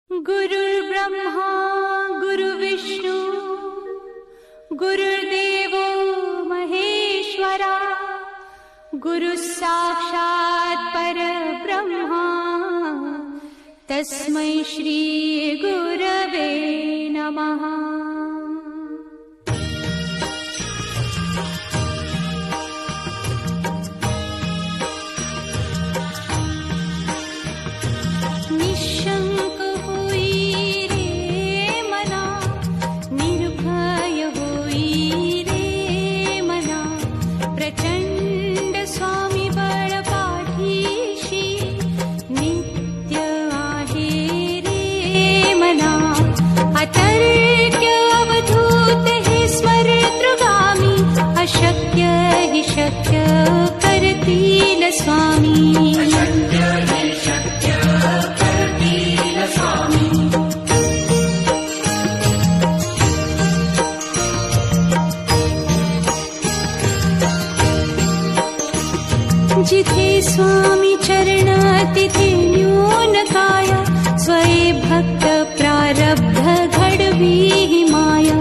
गुरुर्ब्रह्मा गुरुर्विष्णू गुरुर्देवो महेश्वरा गुरुः साक्षात् परब्रह्मा तस्मै श्री गुरवे नमः। अशक्य हि शक्य करतील स्वामी। जिथे स्वामी चरण तिथे न्यून काया स्वये भक्त प्रारब्ध घडवी हि माया।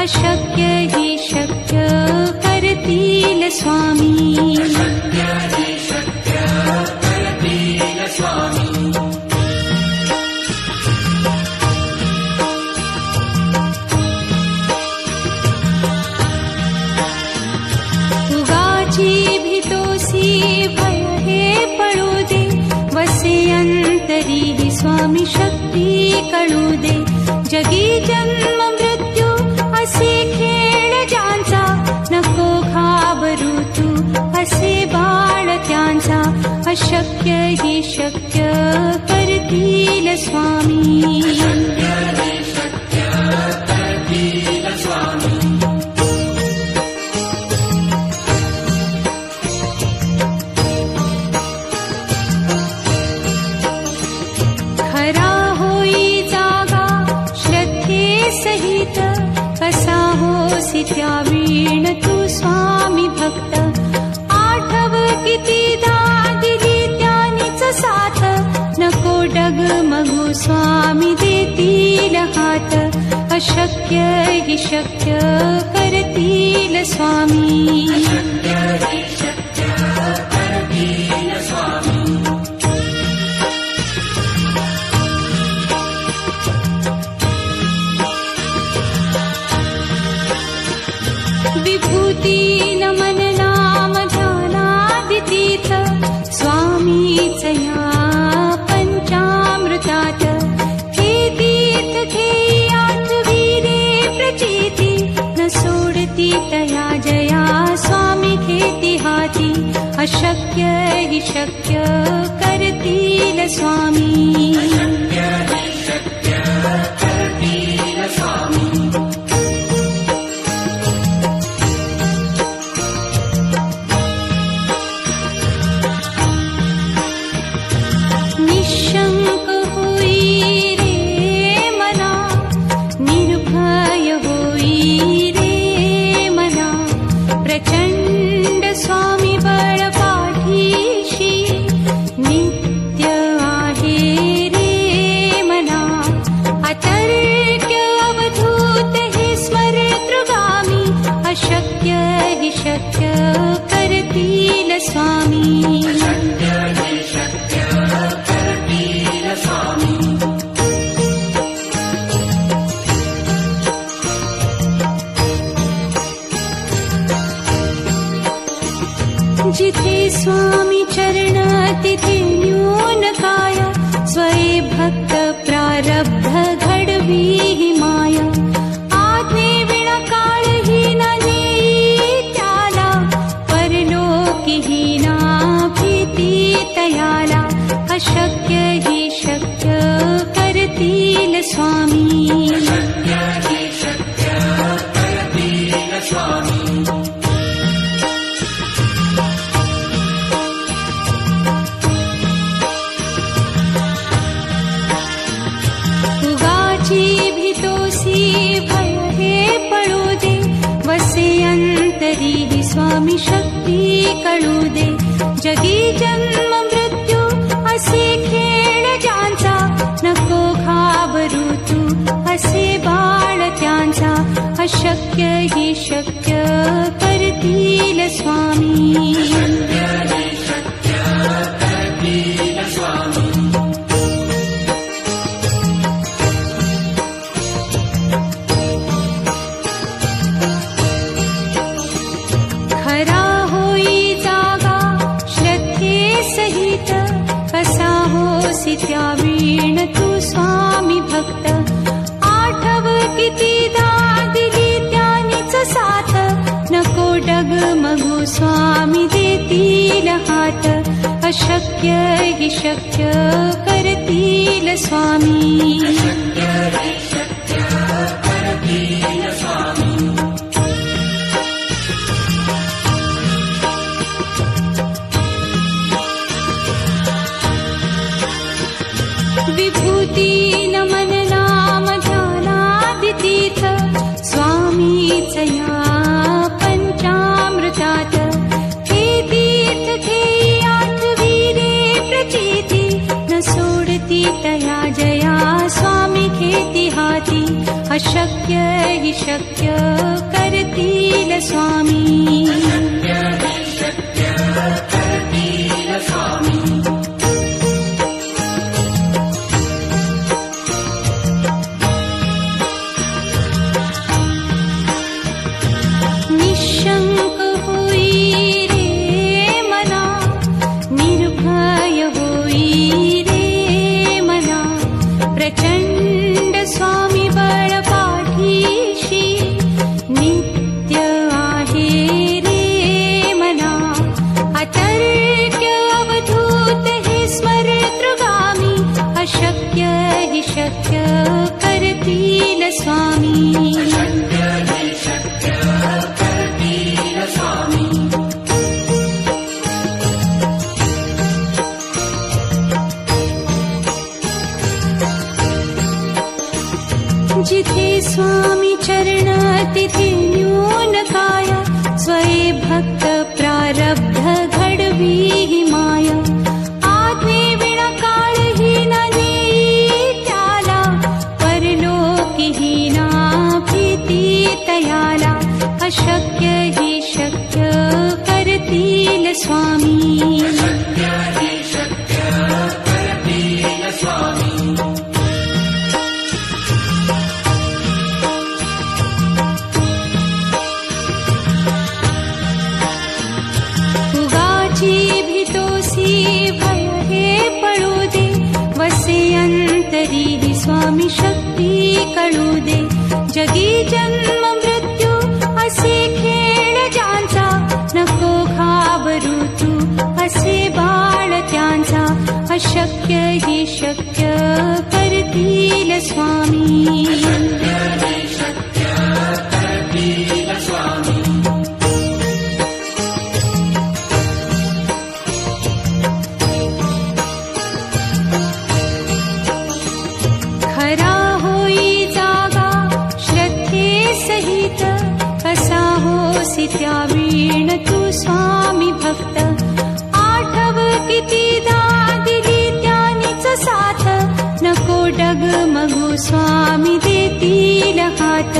अशक्य हि शक्य करतील स्वामी। उगाची भीतोसी भय हे पळू दे वसे अंतरी हि स्वामी शक्ती कळू दे। जगी जन्म मृत्यू असे खेळ ज्यांचा नको घाबरू तू असे बाळ त्यांचा। अशक्य हि शक्य करतील स्वामी। खरा होई जागा श्रद्धे सहित कसा होसी त्या वीण तू स्वामी भक्त। आठव कितीदा दिली त्यानीच साथ नको डगमगू स्वामी देतील हात। अशक्य हि शक्य करतील स्वामी। विभूती नमन नाम ध्यानादितीर्थ स्वामीच या पंचामृतात। हे तीर्थ घेई आठवी रे प्रचिती न सोडती तया जया स्वामी घेती हाती। अशक्य हि शक्य करतील स्वामी। निशंक होई रे मना निर्भय होई रे मना। प्रचंड स्वामी बळ पाठीशी नित्य आहे रे मना। अतर्क्य अवधूत हे स्मरतृगामी अशक्य हि शक्य करतील स्वामी। जिथे स्वामी चरण तिथे न्यून काया स्वये भक्त प्रारब्ध घडवी हि माया। आज्ञे विना काळ हि न नेई त्याला परलोकी हि ना भीती तयाला। अशक्य हि शक्य करतील स्वामी। उगाची भीतोसी भय हे पळू दे वसे अंत स्वामी शक्ती कळू दे. जगी जन्म मृत्यू असे खेळ ज्यांचा, नको घाबरू तू असे बाळ त्यांचा. अशक्य ही शक्य करतील स्वामी. खरा होई जागा श्रद्धे सहित, कसा होसी त्या वीण तू स्वामी भक्त. आठव कितीदा दिली त्यानीच साथ, नको डगमगू स्वामी देतील हात. अशक्य ही शक्य करतील स्वामी. विभूती नमन नाम ध्यानादितीर्थ, स्वामीच या पंचामृतात. हे तीर्थ घेई आठविरे प्रचिती, न सोडती तया जया स्वामी घेती हाती. अशक्य हि शक्य करतील स्वामी. निशंक होई रे मना, निर्भय होई रे मना. प्रचंड स्वामी बळ पाठीशी, नित्य आहे रे मना. अतर्क्य अवधूत हे स्मरतृगामी, अशक्य हि शक्य करतील स्वामी. जिथे स्वामी चरण तिथे न्यून काय, स्वये भक्त प्रारब्ध घडवी ही माया. आज्ञे विना काळही न नेई त्याला, परलोकीही ना भीती तयाला. अशक्य ही शक्य करतील स्वामी. भय हे पळू दे, वसे अंतरी ही स्वामी शक्ती कळू दे. जगी जन्म मृत्यू असे खेळ ज्यांचा, नको घाबरू तू असे बाळ त्यांचा. अशक्य ही शक्य करतील स्वामी. खरा होई जागा श्रद्धे सहित, कसा होसी त्या वीण तू स्वामी भक्त. आठव कितीदा दिली त्यानीच साथ, नको डगमगू स्वामी देतील हात.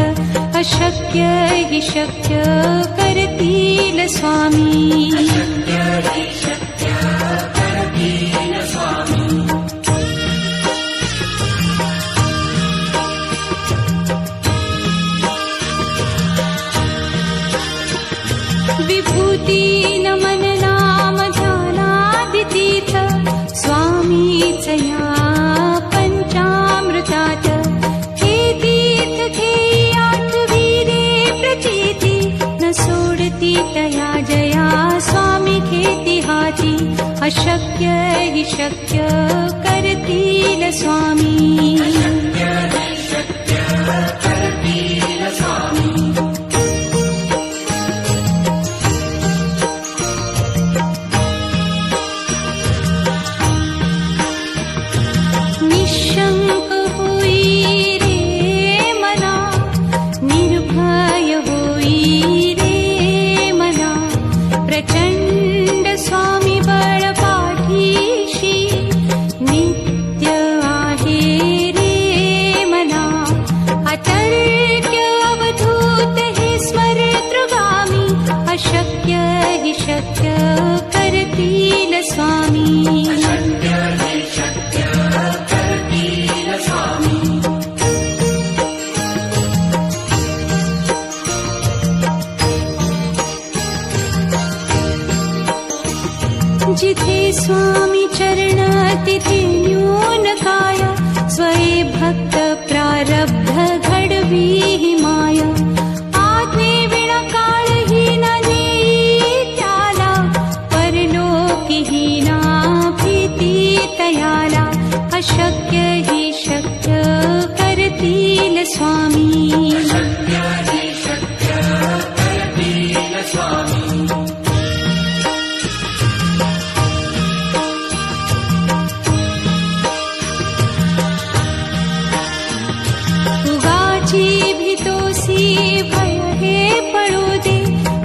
अशक्य हि शक्य करतील स्वामी. विभूती नमन नाम ध्यानादितीर्थ, स्वामीच या पंचामृतात. हे तीर्थ घेई आठविरे प्रचिती, न सोडती तया जया स्वामी घेती हाती. अशक्य हि शक्य करतील स्वामी. निशंक होई रे मना, निर्भय होई रे मना. अशक्य हि शक्य करतील स्वामी. जिथे स्वामी चरण तिथे न्यून काय, स्वये भक्त प्रारब्ध घडवी हि माया. आज्ञे विना काळही न नेई त्याला, परलोकी हि ना भीती तयाला. अशक्य हि शक्य करतील स्वामी. भय हे पळू दे,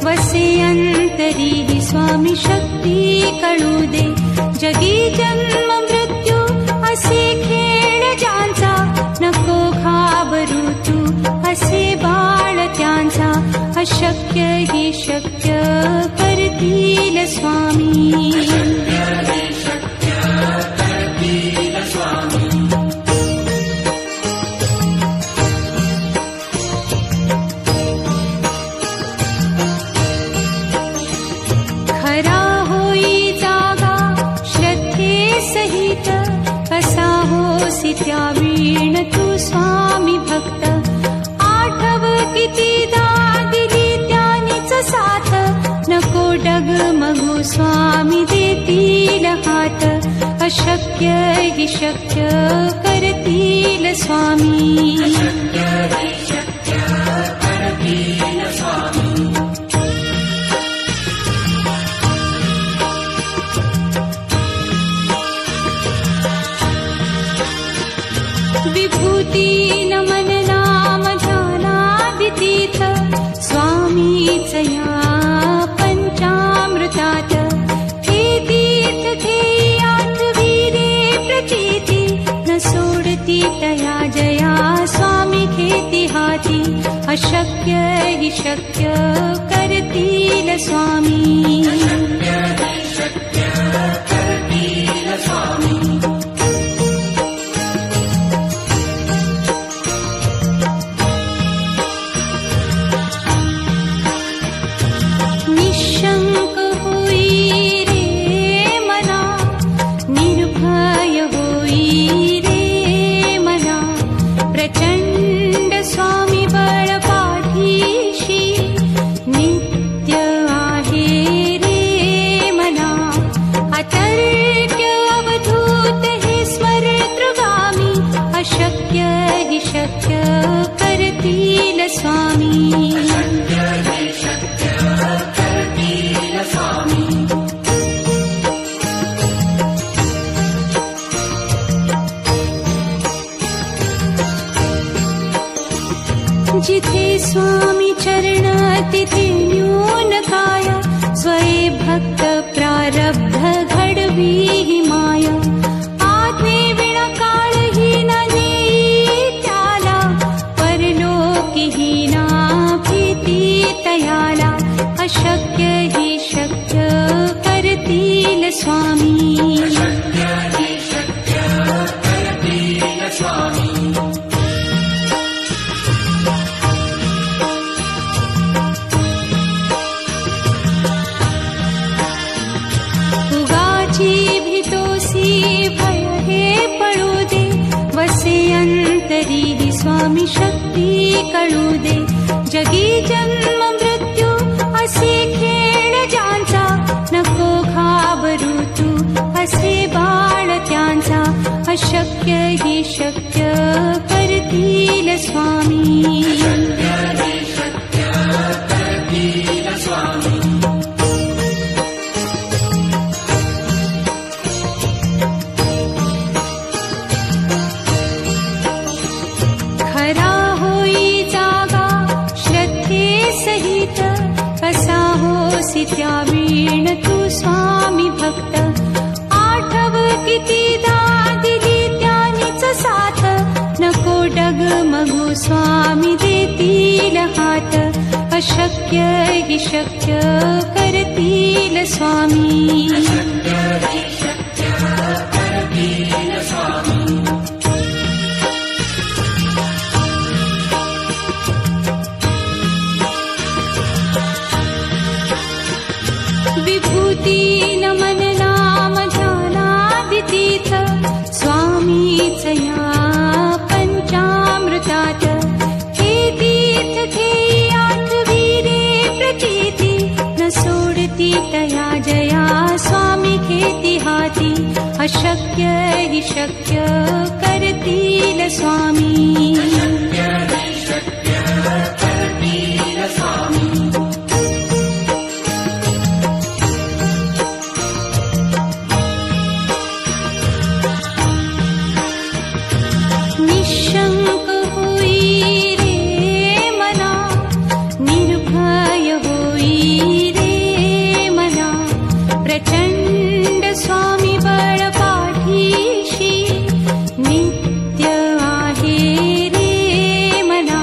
वसे अंतरी हि स्वामी शक्ती कळू दे. जगी जन्म मृत्यू असे खेळ ज्यांचा, नको घाबरू तू असे बाळ त्यांचा. अशक्य हि शक्य करतील स्वामी. त्या वीण तू स्वामी भक्त, आठव कितीदा दिली त्यानीच साथ. नको डगमगू स्वामी देतील हात. अशक्य हि शक्य करतील स्वामी. विभूती नमन नाम ध्यानादितीर्थ, स्वामीच या पंचामृतात. हे तीर्थ घेई आठवी रे प्रचिती, न सोडती तया जया स्वामी घेती हाती. अशक्य हि शक्य करतील स्वामी. निशंक होई रे मना, निर्भय होई रे मना. प्रचंड स्वामी बळ पाठीशी, नित्य आहे रे मना. अतर्क्य अवधूत हे स्मरतृगामी, अशक्य हि शक्य करतील स्वामी. जिथे स्वामी चरण तिथे न्यून काय, स्वये भक्त प्रारब्ध घडवी हि माया. आज्ञे विना काळही न नेई त्याला, परलोकी हि ना भीती तयाला. अशक्य हि शक्य करतील स्वामी. भय हे पळू दे, वसे अंतरी हि स्वामी शक्ती कळू दे. जगी जन्म मृत्यू असे खेळ ज्यांचा, नको घाबरू तू असे बाळ त्यांचा. अशक्य हि शक्य करतील स्वामी. त्या वीण तू स्वामी भक्त, आठव कितीदा दिली त्यानीच साथ. नको डगमगू स्वामी देतील हात. अशक्य हि शक्य करतील स्वामी. विभूती नमन नाम ध्यानादितीर्थ स्वामीच या पंचामृतात. हे तीर्थ घेई आठवीरे प्रचिती न सोडती तया जया स्वामी घेती हाती. अशक्य हि शक्य करतील स्वामी. निशंक होई रे मना निर्भय होई रे मना. प्रचंड स्वामी बळ पाठीशी नित्य आहे रे मना.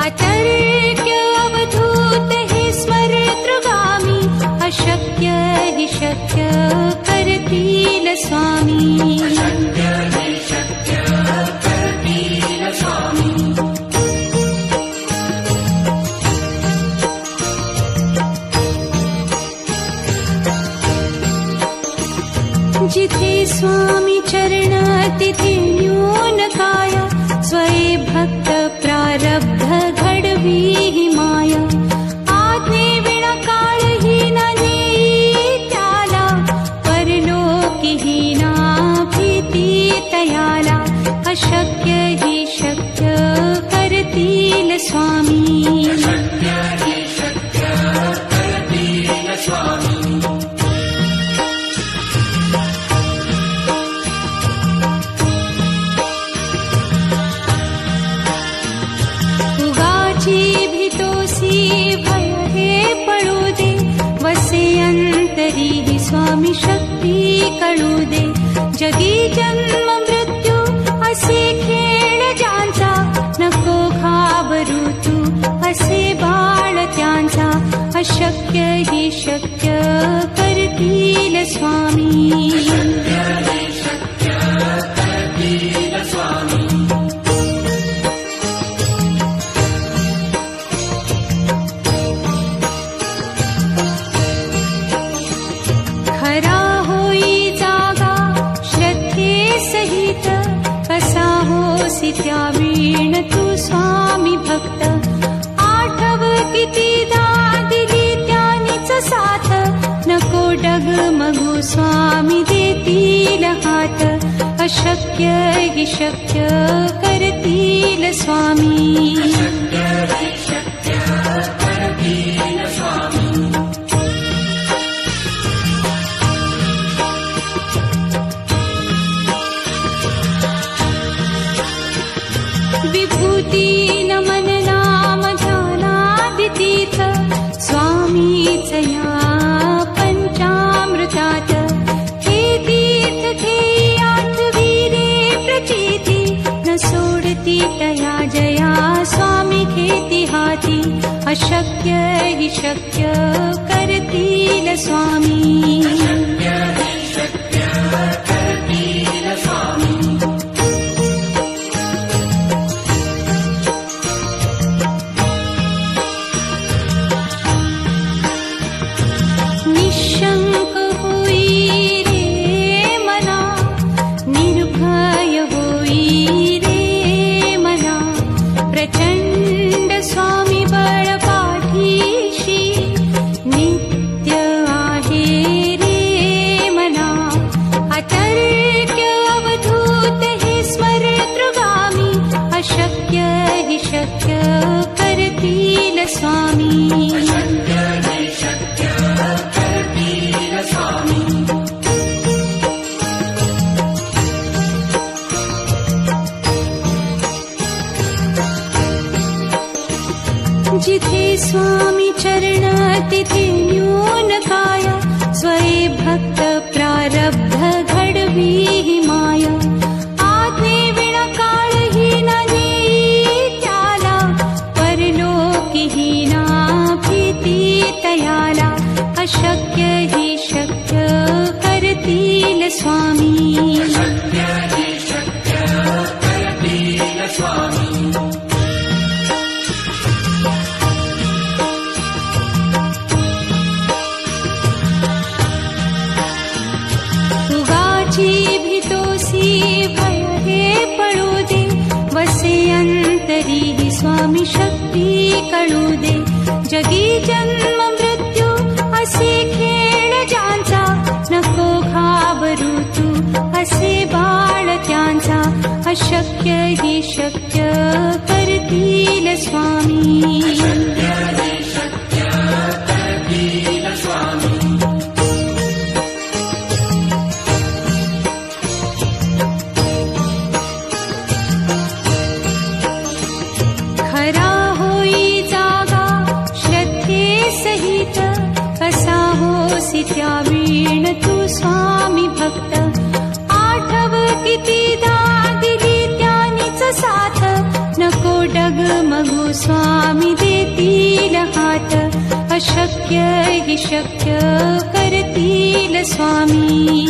अतर्क्य अवधूत हे स्मरतृगामी. अशक्य हि शक्य करतील स्वामी. जिथे स्वामी चरण तिथे न्यून काया. स्वये भक्त प्रारब्ध घडवी हि माया. आज्ञे विना काळही न नेई त्याला. परलोकी ही ना भीती तयाला. अशक्य हि शक्य करतील स्वामी. भीतोसी भय हे पळू दे. वसे अंतरी ही स्वामी शक्ती कळू दे. जगी जन्म मृत्यू असे खेळ ज्यांचा. नको घाबरू तू असे बाळ त्यांचा. अशक्य हि शक्य करतील स्वामी. खरा होई जागा श्रद्धे सहित. कसा होसी त्या वीण तू स्वामी भक्त. आठव कितीदा दिली त्यानीच साथ. नको डगमगू स्वामी देतील हात. अशक्य हि शक्य करतील स्वामी. विभूती नमन नाम ध्यानादितीर्थ स्वामीच या पंचामृतात. हे तीर्थ घेई आठवीरे प्रचिती न सोडती तया जया स्वामी घेती हाती. अशक्य हि शक्य करतील स्वामी. निशंक होई रे मना निर्भय होई रे मना. प्रचंड स्वामी बळ पाठीशी नित्य आहे रे मना. अतर्क्य अवधूत हे स्मरतृगामी. अशक्य हि शक्य करतील स्वामी. जिथे स्वामी चरण तिथे न्यून काया. स्वये भक्त प्रारब्ध घडवी हि माया. आज्ञे विना काळही न नेई त्याला. परलोकी ही ना अशक्य हि शक्य करतील स्वामी उगाची भीतोसी भय हे पळू दे वसे अंतरी हि स्वामी शक्ती कळू दे जगी जन्म मृत्यू असे खेळ ज्यांचा नको घाबरू तू असे बाळ त्यांचा अशक्य हि शक्य करतील स्वामी खरा होई जागा श्रद्धे सहित कसा होसी त्या वीण तू स्वामी भक्त आठव कितीदा दिली त्यानीच साथ नको डगमगू स्वामी देतील हात अशक्य हि शक्य करतील स्वामी